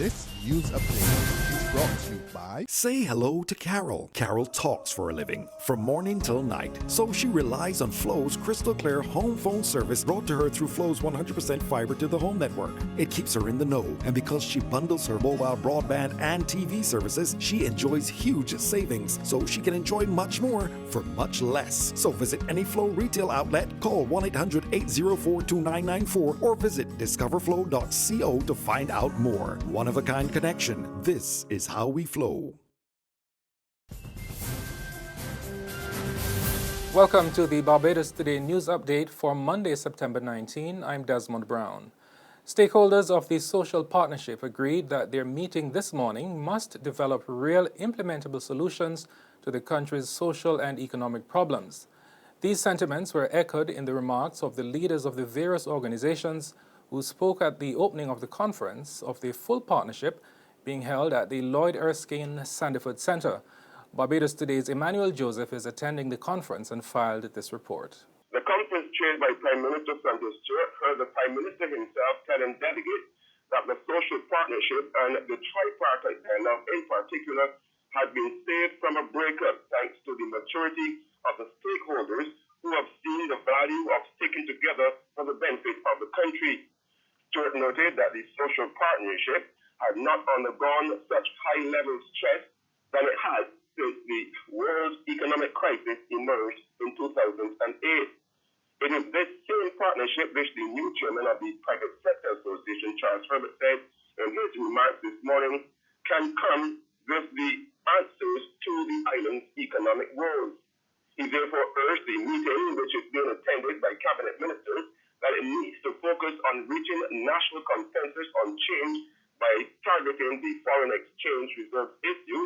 This news update is brought to you by... Say hello to Carol. Carol talks for a living, from morning till night. So she relies on Flo's crystal clear home phone service brought to her through Flo's 100% fiber to the home network. It keeps her in the know, and because she bundles her mobile broadband and TV services, she enjoys huge savings, so she can enjoy much more for much less. So visit any Flo retail outlet, call 1-800-804-2994, or visit discoverflow.co to find out more. One-of-a-kind connection. This is how we flow. Welcome to the Barbados Today news update for Monday, September 19. I'm Desmond Brown. Stakeholders of the social partnership agreed that their meeting this morning must develop real implementable solutions to the country's social and economic problems. These sentiments were echoed in the remarks of the leaders of the various organizations who spoke at the opening of the conference of the full partnership being held at the Lloyd Erskine Sandiford Center. Barbados Today's Emmanuel Joseph is attending the conference and filed this report. The conference chaired by Prime Minister Santos Stewart heard the Prime Minister himself telling delegates that the social partnership and the tripartite dialogue in particular had been saved from a breakup thanks to the maturity of the stakeholders who have seen the value of sticking together for the benefit of the country. Stewart noted that the social partnership had not undergone such high-level stress than it has since the world economic crisis emerged in 2008. It is this same partnership which the new chairman of the Private Sector Association, Charles Herbert, said in his remarks this morning can come with the answers to the island's economic woes. He therefore urged the meeting, which is being attended by cabinet ministers, that it needs to focus on reaching national consensus on change by targeting the foreign exchange reserve issue,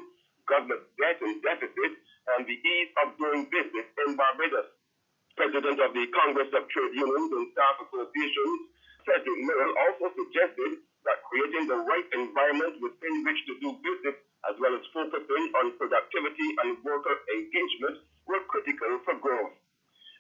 government debt and deficit, and the ease of doing business in Barbados. President of the Congress of Trade Unions and Staff Associations, Cedric Merrill, also suggested that creating the right environment within which to do business, as well as focusing on productivity and worker engagement, were critical for growth.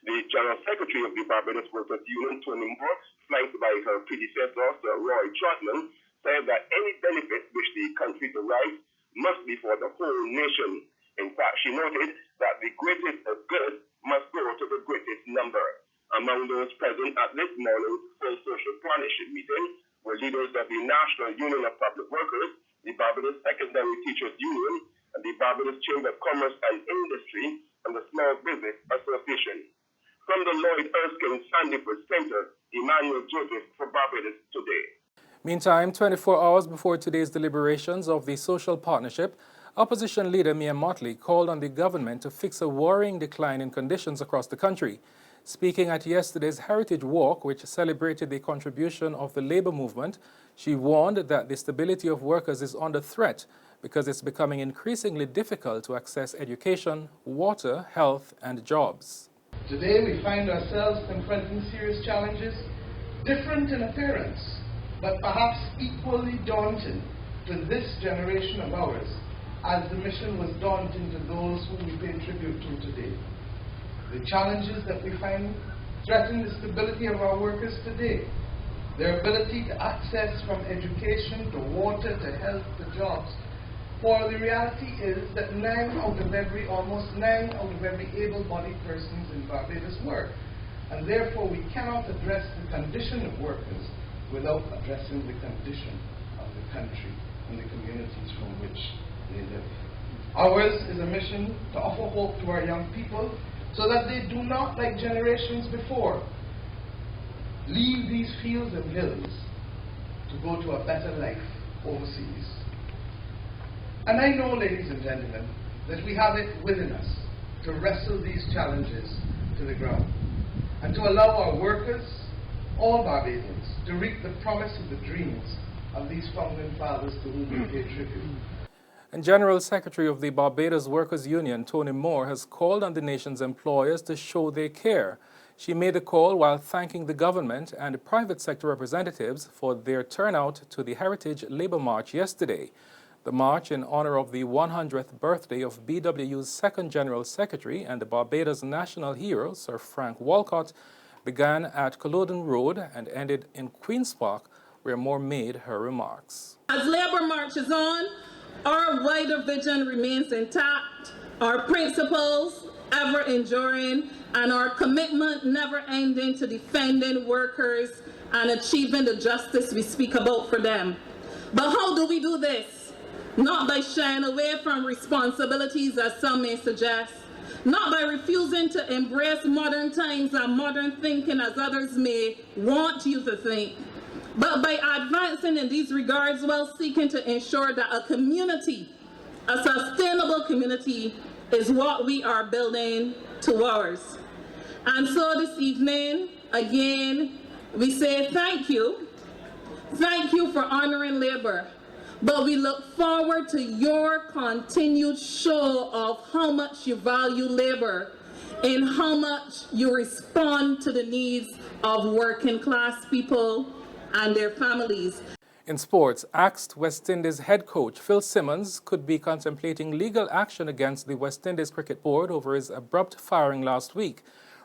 The General Secretary of the Barbados Workers Union, Tony Moore, flanked by her predecessor, Sir Roy Trotman, said that any benefit which the country derives must be for the whole nation. In fact, she noted that the greatest of good must go to the greatest number. Among those present at this morning's full social partnership meeting were leaders of the National Union of Public Workers, the Barbados Secondary Teachers Union, and the Barbados Chamber of Commerce and Industry, and the Small Business Association. From the Lloyd Erskine Sandiford Center, Emmanuel Joseph for Barbados Today. Meantime, 24 hours before today's deliberations of the social partnership, opposition leader Mia Mottley called on the government to fix a worrying decline in conditions across the country. Speaking at yesterday's Heritage Walk, which celebrated the contribution of the labor movement, she warned that the stability of workers is under threat because it's becoming increasingly difficult to access education, water, health, and jobs. Today we find ourselves confronting serious challenges, different in appearance, but perhaps equally daunting to this generation of ours, as the mission was daunting to those whom we pay tribute to today. The challenges that we find threaten the stability of our workers today, their ability to access from education to water to health to jobs. For the reality is that almost 9 out of every able-bodied persons in Barbados work, and therefore we cannot address the condition of workers without addressing the condition of the country and the communities from which they live. Ours is a mission to offer hope to our young people so that they do not, like generations before, leave these fields and hills to go to a better life overseas. And I know, ladies and gentlemen, that we have it within us to wrestle these challenges to the ground and to allow our workers, all Barbadians, to reap the promise of the dreams of these founding fathers to whom we pay tribute. And General Secretary of the Barbados Workers Union, Tony Moore, has called on the nation's employers to show they care. She made the call while thanking the government and private sector representatives for their turnout to the Heritage Labour March yesterday. The march, in honor of the 100th birthday of BWU's second General Secretary and the Barbados national hero, Sir Frank Walcott, began at Culloden Road and ended in Queen's Park, where Moore made her remarks. As labor marches on, our wider vision remains intact, our principles ever enduring, and our commitment never ending to defending workers and achieving the justice we speak about for them. But how do we do this? Not by shying away from responsibilities, as some may suggest, not by refusing to embrace modern times and modern thinking, as others may want you to think, but by advancing in these regards while seeking to ensure that a community, a sustainable community, is what we are building towards. And so this evening, again, we say thank you. Thank you for honoring labor. But we look forward to your continued show of how much you value labor and how much you respond to the needs of working class people and their families. In sports, axed West Indies head coach Phil Simmons could be contemplating legal action against the West Indies Cricket Board over his abrupt firing last week.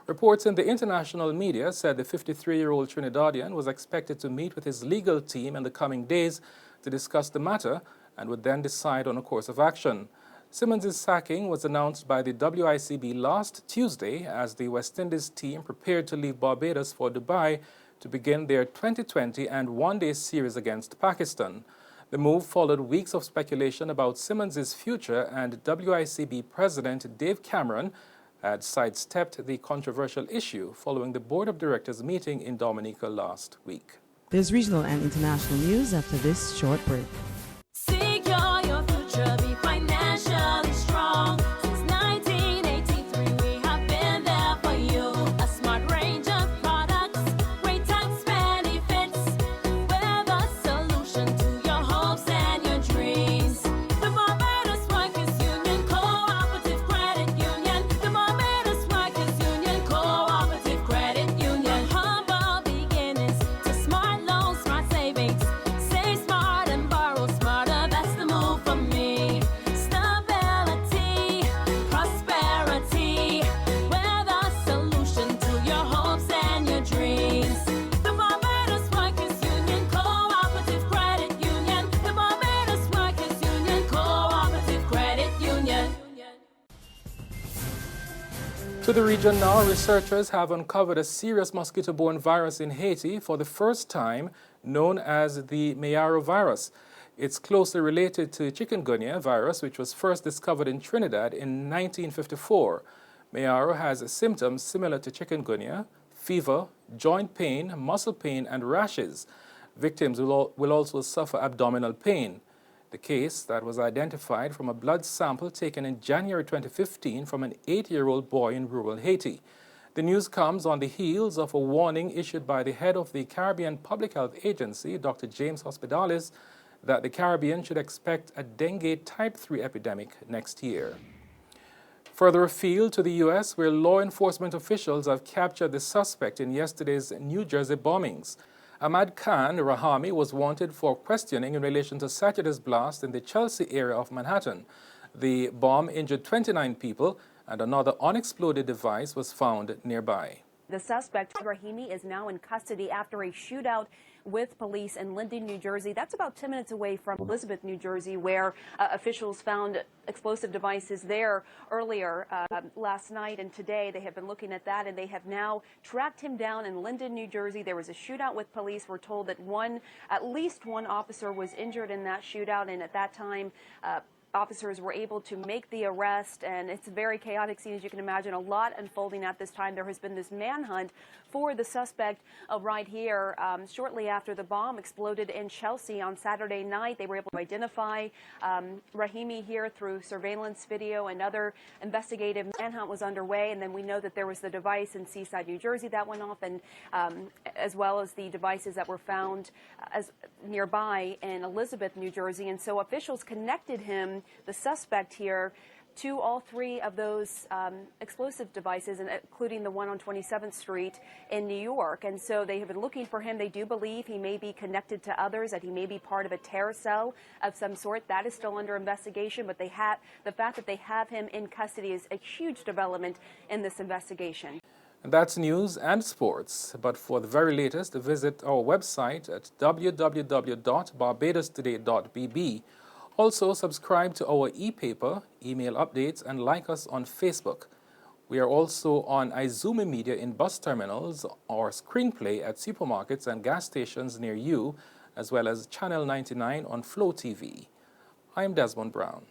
Reports in the international media said the 53-year-old Trinidadian was expected to meet with his legal team in the coming days to discuss the matter and would then decide on a course of action. Simmons' sacking was announced by the WICB last Tuesday as the West Indies team prepared to leave Barbados for Dubai to begin their 2020 and one-day series against Pakistan. The move followed weeks of speculation about Simmons' future, and WICB President Dave Cameron had sidestepped the controversial issue following the Board of Directors meeting in Dominica last week. There's regional and international news after this short break. Secure your future, be financially strong. Since 1983, we have been there for you. A smart range of products, great tax benefits. We're the solution to your hopes and your dreams. The Barbados Workers Union Cooperative Credit Union. The Barbados Workers Union Cooperative Credit Union. Humble beginnings to smart loans, smart savings. Save smart and borrow smarter. That's the move for me. Stability, prosperity. We're the solution to your hopes and your dreams. The Barbados Workers Union Cooperative Credit Union. The Barbados Workers Union Cooperative Credit Union. To the region now, researchers have uncovered a serious mosquito-borne virus in Haiti for the first time, known as the Mayaro virus. It's closely related to chikungunya virus, which was first discovered in Trinidad in 1954. Mayaro has symptoms similar to chikungunya: fever, joint pain, muscle pain, and rashes. Victims will also suffer abdominal pain. The case that was identified from a blood sample taken in January 2015 from an 8-year-old boy in rural Haiti. The news comes on the heels of a warning issued by the head of the Caribbean Public Health Agency, Dr. James Hospitalis, that the Caribbean should expect a dengue type 3 epidemic next year. Further afield to the U.S., where law enforcement officials have captured the suspect in yesterday's New Jersey bombings. Ahmad Khan Rahami was wanted for questioning in relation to Saturday's blast in the Chelsea area of Manhattan. The bomb injured 29 people, and another unexploded device was found nearby. The suspect, Rahimi, is now in custody after a shootout with police in Linden, New Jersey. That's about 10 minutes away from Elizabeth, New Jersey, where officials found explosive devices there earlier last night and today. They have been looking at that, and they have now tracked him down in Linden, New Jersey. There was a shootout with police. We're told that at least one officer was injured in that shootout, and at that time, officers were able to make the arrest, and it's a very chaotic scene, as you can imagine. A lot unfolding at this time. There has been this manhunt for the suspect right here. Shortly after the bomb exploded in Chelsea on Saturday night, they were able to identify Rahimi here through surveillance video. Another investigative manhunt was underway, and then we know that there was the device in Seaside, New Jersey that went off, and as well as the devices that were found as nearby in Elizabeth, New Jersey. And so officials connected him, the suspect here, to all three of those explosive devices, including the one on 27th Street in New York. And so they have been looking for him. They do believe he may be connected to others, that he may be part of a terror cell of some sort. That is still under investigation, but the fact that they have him in custody is a huge development in this investigation. And that's news and sports. But for the very latest, visit our website at www.barbadostoday.bb. Also, subscribe to our e-paper, email updates, and like us on Facebook. We are also on Izumi Media in bus terminals or Screenplay at supermarkets and gas stations near you, as well as Channel 99 on Flow TV. I'm Desmond Brown.